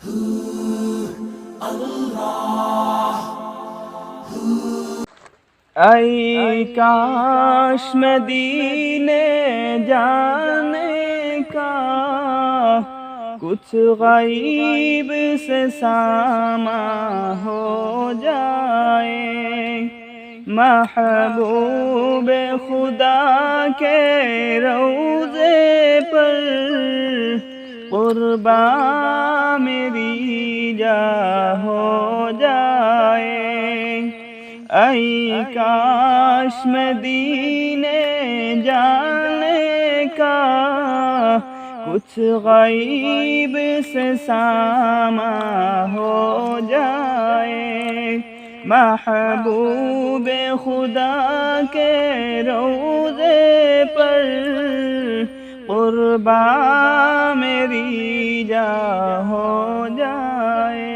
ای کاش مدینے جانے کا کچھ غیب سے ساماں ہو جائے، محبوب خدا کے روضے پر قرباں میری جا ہو جائے۔ ای کاش مدینے جانے کا کچھ غیب سے ساماں ہو جائے، محبوب خدا کے روضے پر قرباں میری جا ہو جائے۔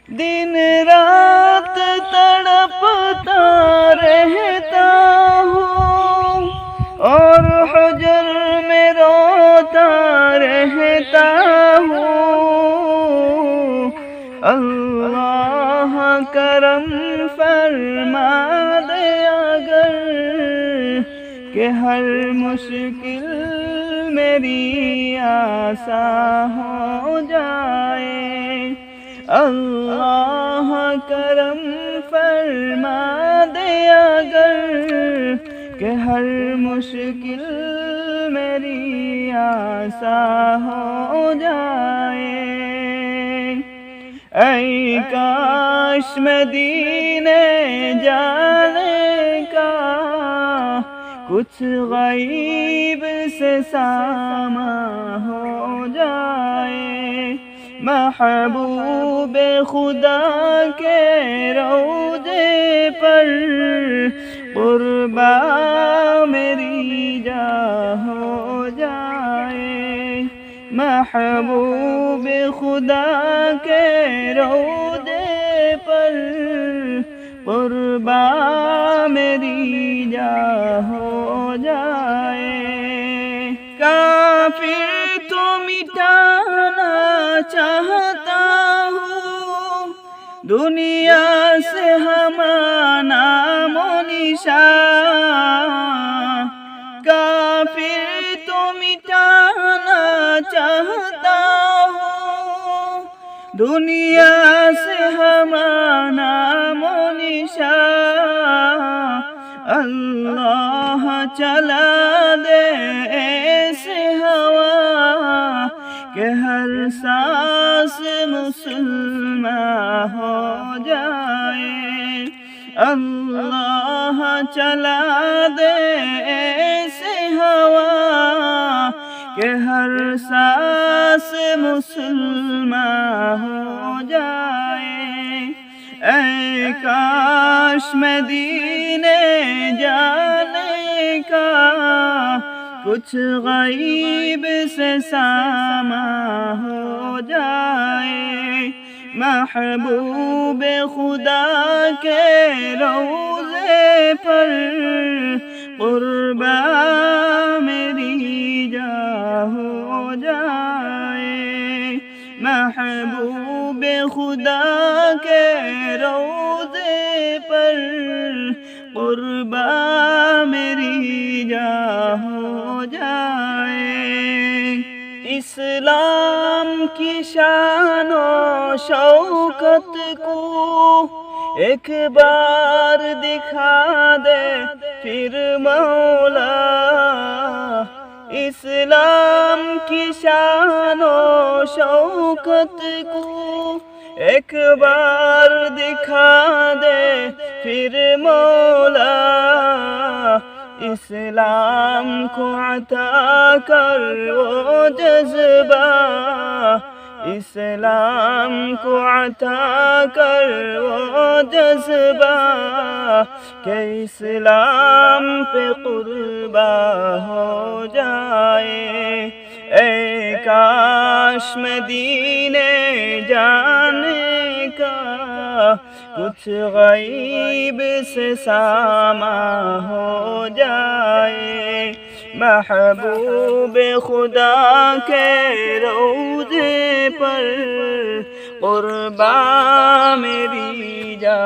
دن رات تڑپتا رہتا ہوں اور حجر میں روتا رہتا ہوں، اللہ کرم فرما دے اگر کہ ہر مشکل میری آسان ہو جائے، اللہ کرم فرما دے اگر کہ ہر مشکل میری آسان ہو جائے۔ ای کاش مدینے جانے کا کچھ غیب سے ساماں ہو جائے، محبوب خدا کے روضے پر قرباں میری جا ہو جائے، محبوب خدا کے روضے پر قرباں میری جا ہو جائے۔ کافر تو مٹانا چاہتا ہوں دنیا سے ہمارا نام و نشان، کافر تو مٹانا چاہتا ہوں دنیا سے ہمارا نام و نشان، اللہ چلا دے ایسے ہوا کہ ہر سانس مسلمان ہو جائے، اللہ چلا دے ایسے ہوا کہ ہر سانس مسلمان ہو جائے۔ اے کاش مدینے جانے کا کچھ غیب سے ساماں ہو جائے، محبوب خدا کے روضے پر قرباں میری جا ہو جائے، محبوب خدا کے روضے پر قرباں میری جا ہو جائے۔ اسلام کی شان و شوکت کو ایک بار دکھا دے پھر مولا، اسلام کی شان و شوکت کو ایک بار دکھا دے پھر مولا، اسلام کو عطا کر وہ جذبہ، اسلام کو عطا کر وہ جذبہ کہ اسلام پہ قرباں ہو جائے۔ اے کاش مدینے جانے کا کچھ غیب سے ساماں ہو جائے، محبوب خدا کے روضے پر قرباں میری جا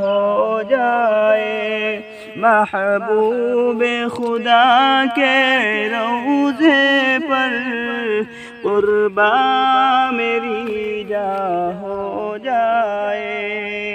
ہو جائے، محبوب خدا کے روضے پر قرباں میری جا ہو جائے۔